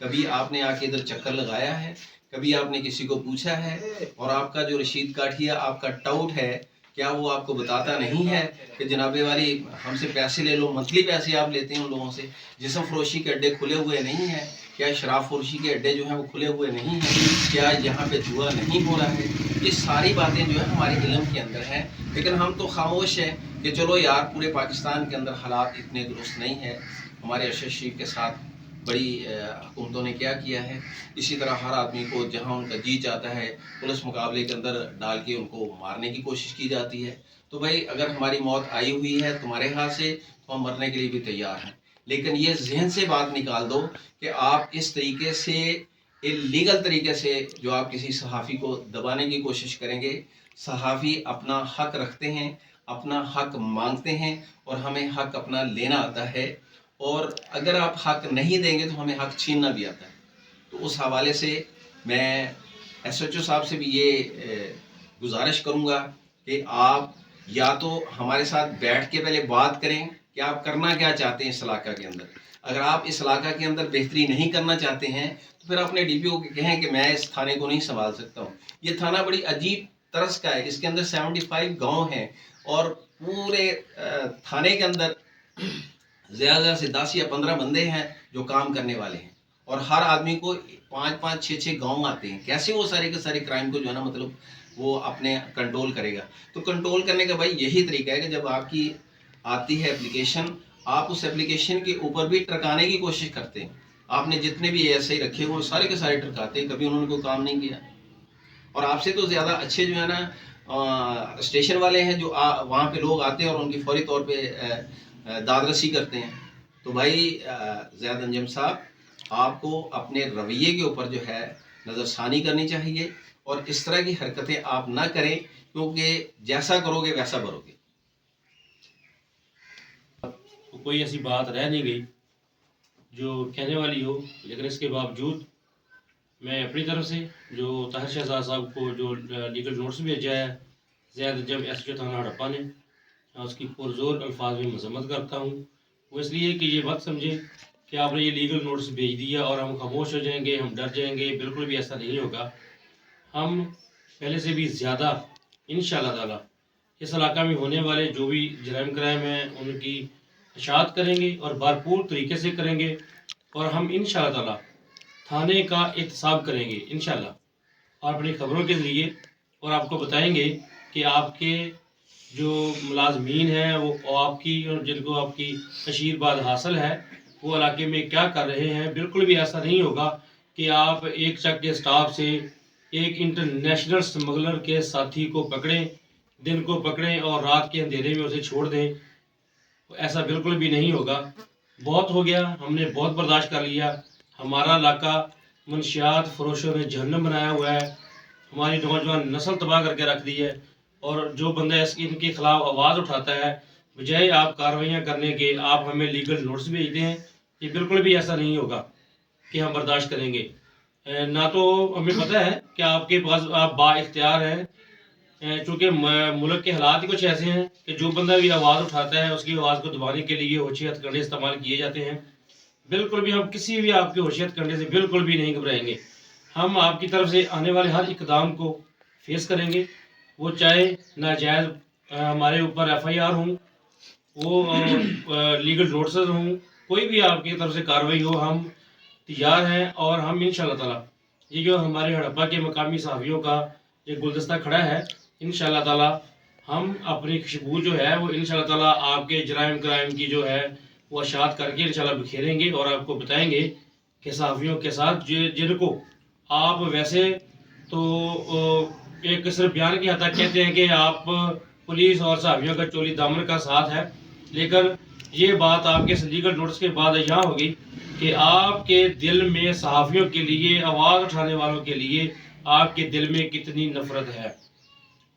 کبھی آپ نے آ کے ادھر چکر لگایا ہے؟ کبھی آپ نے کسی کو پوچھا ہے؟ اور آپ کا جو رشید کاٹھیا آپ کا ٹاؤٹ ہے، کیا وہ آپ کو بتاتا نہیں ہے کہ جناب والی ہم سے پیسے لے لو؟ منتھلی پیسے آپ لیتے ہیں ان لوگوں سے۔ جسم فروشی کے اڈے کھلے ہوئے نہیں ہیں کیا؟ شراب فروشی کے اڈے جو ہیں وہ کھلے ہوئے نہیں ہیں کیا؟ یہاں پہ جوا نہیں ہو رہا ہے؟ یہ ساری باتیں جو ہے ہمارے علم کے اندر ہیں، لیکن ہم تو خاموش ہیں کہ چلو یار پورے پاکستان کے اندر حالات اتنے درست نہیں ہیں۔ ہمارے ارشد شریف کے ساتھ بڑی حکومتوں نے کیا کیا ہے، اسی طرح ہر آدمی کو جہاں ان کا جی چاہتا ہے پولیس مقابلے کے اندر ڈال کے ان کو مارنے کی کوشش کی جاتی ہے۔ تو بھائی اگر ہماری موت آئی ہوئی ہے تمہارے ہاتھ سے تو ہم مرنے کے لیے بھی تیار ہیں، لیکن یہ ذہن سے بات نکال دو کہ آپ اس طریقے سے لیگل طریقے سے جو آپ کسی صحافی کو دبانے کی کوشش کریں گے۔ صحافی اپنا حق رکھتے ہیں، اپنا حق مانگتے ہیں، اور ہمیں حق اپنا لینا آتا ہے، اور اگر آپ حق نہیں دیں گے تو ہمیں حق چھیننا بھی آتا ہے۔ تو اس حوالے سے میں ایس ایچ او صاحب سے بھی یہ گزارش کروں گا کہ آپ یا تو ہمارے ساتھ بیٹھ کے پہلے بات کریں کہ آپ کرنا کیا چاہتے ہیں اس علاقہ کے اندر۔ اگر آپ اس علاقہ کے اندر بہتری نہیں کرنا چاہتے ہیں تو پھر اپنے ڈی پی او کو کہیں کہ میں اس تھانے کو نہیں سنبھال سکتا ہوں۔ یہ تھانہ بڑی عجیب طرز کا ہے، اس کے اندر 75 گاؤں ہیں، اور پورے تھانے کے اندر زیادہ سے 10 یا 15 بندے ہیں جو کام کرنے والے ہیں، اور ہر آدمی کو 5 6 گاؤں آتے ہیں۔ کیسے وہ سارے کے سارے کرائم کو جو ہے نا مطلب وہ اپنے کنٹرول کرے گا؟ تو کنٹرول کرنے کا بھائی یہی طریقہ ہے کہ جب آپ کی آتی ہے اپلیکیشن، آپ اس اپلیکیشن کے اوپر بھی ٹرکانے کی کوشش کرتے ہیں۔ آپ نے جتنے بھی ایسے ہی رکھے وہ سارے کے سارے ٹرکاتے ہیں، کبھی انہوں نے کوئی کام نہیں کیا۔ اور آپ سے تو زیادہ اچھے جو ہے نا اسٹیشن والے ہیں جو وہاں پہ لوگ آتے ہیں اور ان کی فوری طور پہ داد رسی کرتے ہیں۔ تو بھائی زید انجم صاحب، آپ کو اپنے رویے کے اوپر جو ہے نظر ثانی کرنی چاہیے، اور اس طرح کی حرکتیں آپ نہ کریں، کیونکہ جیسا کرو گے ویسا بھرو گے۔ کوئی ایسی بات رہ نہیں گئی جو کہنے والی ہو، لیکن اس کے باوجود میں اپنی طرف سے جو طاہر شہزاد صاحب کو جو لیگل نوٹس بھیجا ہے زید جب ایس ایچ او تھانہ ہڑپہ نے، اس کی پرزور الفاظ میں مذمت کرتا ہوں۔ وہ اس لیے کہ یہ مت سمجھیں کہ آپ نے یہ لیگل نوٹس بھیج دیا اور ہم خاموش ہو جائیں گے، ہم ڈر جائیں گے، بالکل بھی ایسا نہیں ہوگا۔ ہم پہلے سے بھی زیادہ انشاءاللہ تعالی اس علاقہ میں ہونے والے جو بھی جرائم کرائم ہیں ان کی اشاعت کریں گے اور بھرپور طریقے سے کریں گے، اور ہم انشاءاللہ تعالی تھانے کا احتساب کریں گے انشاءاللہ، اور اپنی خبروں کے ذریعے، اور آپ کو بتائیں گے کہ آپ کے جو ملازمین ہیں وہ آپ کی اور جن کو آپ کی آشیرواد حاصل ہے وہ علاقے میں کیا کر رہے ہیں۔ بالکل بھی ایسا نہیں ہوگا کہ آپ ایک چک کے سٹاف سے ایک انٹرنیشنل سمگلر کے ساتھی کو پکڑیں، دن کو پکڑیں اور رات کے اندھیرے میں اسے چھوڑ دیں، ایسا بالکل بھی نہیں ہوگا۔ بہت ہو گیا، ہم نے بہت برداشت کر لیا۔ ہمارا علاقہ منشیات فروشوں نے جہنم بنایا ہوا ہے، ہماری نوجوان نسل تباہ کر کے رکھ دی ہے، اور جو بندہ ان کے خلاف آواز اٹھاتا ہے بجائے آپ کارروائیاں کرنے کے آپ ہمیں لیگل نوٹس بھیجتے ہیں۔ یہ بالکل بھی ایسا نہیں ہوگا کہ ہم برداشت کریں گے۔ نہ تو ہمیں پتہ ہے کہ آپ کے پاس آپ با اختیار ہیں، چونکہ ملک کے حالات ہی کچھ ایسے ہیں کہ جو بندہ بھی آواز اٹھاتا ہے اس کی آواز کو دبانے کے لیے ہوشی ہتھ کنڈے استعمال کیے جاتے ہیں۔ بالکل بھی ہم کسی بھی آپ کے ہوشی ہتھ کنڈے سے بالکل بھی نہیں گھبرائیں گے۔ ہم آپ کی طرف سے آنے والے ہر اقدام کو فیس کریں گے، وہ چاہے ناجائز ہمارے اوپر ایف آئی آر ہوں، وہ لیگل نوٹسز ہوں، کوئی بھی آپ کی طرف سے کارروائی ہو، ہم تیار ہیں۔ اور ہم انشاءاللہ تعالی یہ جو ہمارے ہڑپہ کے مقامی صحافیوں کا یہ گلدستہ کھڑا ہے، انشاءاللہ تعالی ہم اپنی خوشبو جو ہے وہ انشاءاللہ تعالی آپ کے جرائم کرائم کی جو ہے وہ اشاعت کر کے انشاءاللہ بکھیریں گے، اور آپ کو بتائیں گے کہ صحافیوں کے ساتھ جن کو آپ ویسے تو ایک صرف بیان کی حد تک کہتے ہیں کہ آپ پولیس اور صحافیوں کا چولی دامن کا ساتھ ہے، لیکن یہ بات آپ کے لیگل نوٹس کے بعد یہاں ہوگی کہ آپ کے دل میں صحافیوں کے لیے، آواز اٹھانے والوں کے لیے آپ کے دل میں کتنی نفرت ہے۔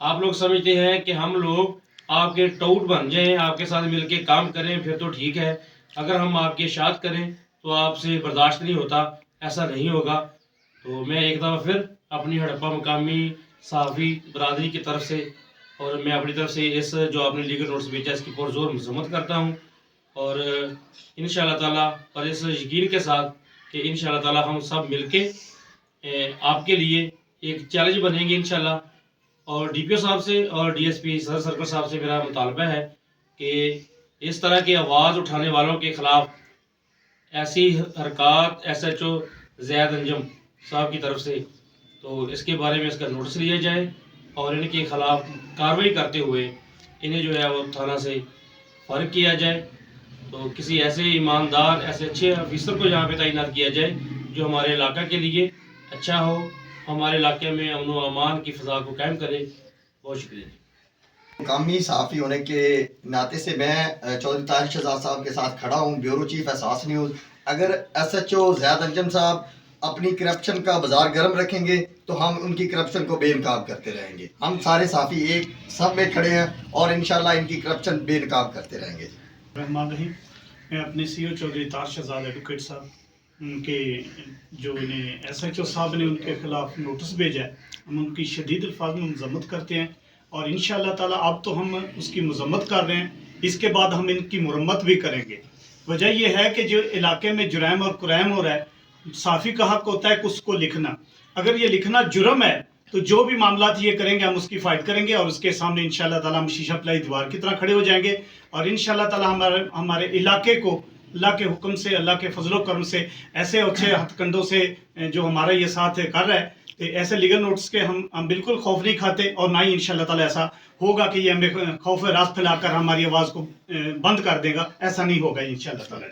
آپ لوگ سمجھتے ہیں کہ ہم لوگ آپ کے ٹاؤٹ بن جائیں، آپ کے ساتھ مل کے کام کریں پھر تو ٹھیک ہے، اگر ہم آپ کی اشاعت کریں تو آپ سے برداشت نہیں ہوتا، ایسا نہیں ہوگا۔ تو میں ایک دفعہ پھر اپنی ہڑپہ مقامی صحافی برادری کی طرف سے اور میں اپنی طرف سے اس جو آپ نے لیگل نوٹس بھیجا اس کی پرزور مذمت کرتا ہوں، اور انشاءاللہ تعالی اور اس یقین کے ساتھ کہ انشاءاللہ تعالی ہم سب مل کے آپ کے لیے ایک چیلنج بنیں گے انشاءاللہ. اور ڈی پی او صاحب سے اور ڈی ایس پی صدر سرکل صاحب سے میرا مطالبہ ہے کہ اس طرح کی آواز اٹھانے والوں کے خلاف ایسی حرکات ایس ایچ او زید انجم صاحب کی طرف سے تو اس کے بارے میں اس کا نوٹس لیا جائے اور ان کے خلاف کارروائی کرتے ہوئے انہیں جو ہے وہ تھانہ سے فارغ کیا جائے. تو کسی ایسے ایماندار ایسے اچھے آفیسر کو یہاں پہ تعینات کیا جائے جو ہمارے علاقہ کے لیے اچھا ہو, ہمارے علاقے میں امن و امان کی فضا کو قائم کرے. بہت شکریہ. مقامی صحافی ہونے کے ناطے سے میں چودھری طاہر شہزاد صاحب کے ساتھ کھڑا ہوں, بیورو چیف احساس نیوز. اگر ایس ایچ او زید انجم صاحب اپنی کرپشن کا بازار گرم رکھیں گے تو ہم ان کی کرپشن کو بے نقاب کرتے رہیں گے. ہم سارے صحافی ایک سب میں کھڑے ہیں اور انشاءاللہ ان کی کرپشن بے نقاب کرتے رہیں گے. رحمان رحیم. میں اپنے سی او چودھری طاہر شہزاد ایڈوکیٹ صاحب ان کے جو انہیں ایس ایچ او صاحب نے ان کے خلاف نوٹس بھیجا ہے, ہم ان کی شدید الفاظ میں مذمت کرتے ہیں اور انشاءاللہ تعالیٰ اب تو ہم اس کی مذمت کر رہے ہیں, اس کے بعد ہم ان کی مرمت بھی کریں گے. وجہ یہ ہے کہ جو علاقے میں جرائم اور کرائم ہو رہا ہے, صحافی کا حق ہوتا ہے کہ اس کو لکھنا. اگر یہ لکھنا جرم ہے تو جو بھی معاملات یہ کریں گے ہم اس کی فائٹ کریں گے اور اس کے سامنے انشاءاللہ تعالیٰ ہم شیشہ پلائی دیوار کی طرح کھڑے ہو جائیں گے. اور انشاءاللہ تعالیٰ ہمارے علاقے کو اللہ کے حکم سے, اللہ کے فضل و کرم سے, ایسے اچھے ہتھ کنڈوں سے جو ہمارا یہ ساتھ کر رہا ہے, ایسے لیگل نوٹس کے ہم بالکل خوف نہیں کھاتے اور نہ ہی انشاءاللہ تعالیٰ ایسا ہوگا کہ یہ ہمیں خوف راست پھیلا کر ہماری آواز کو بند کر دے گا. ایسا نہیں ہوگا انشاءاللہ تعالیٰ.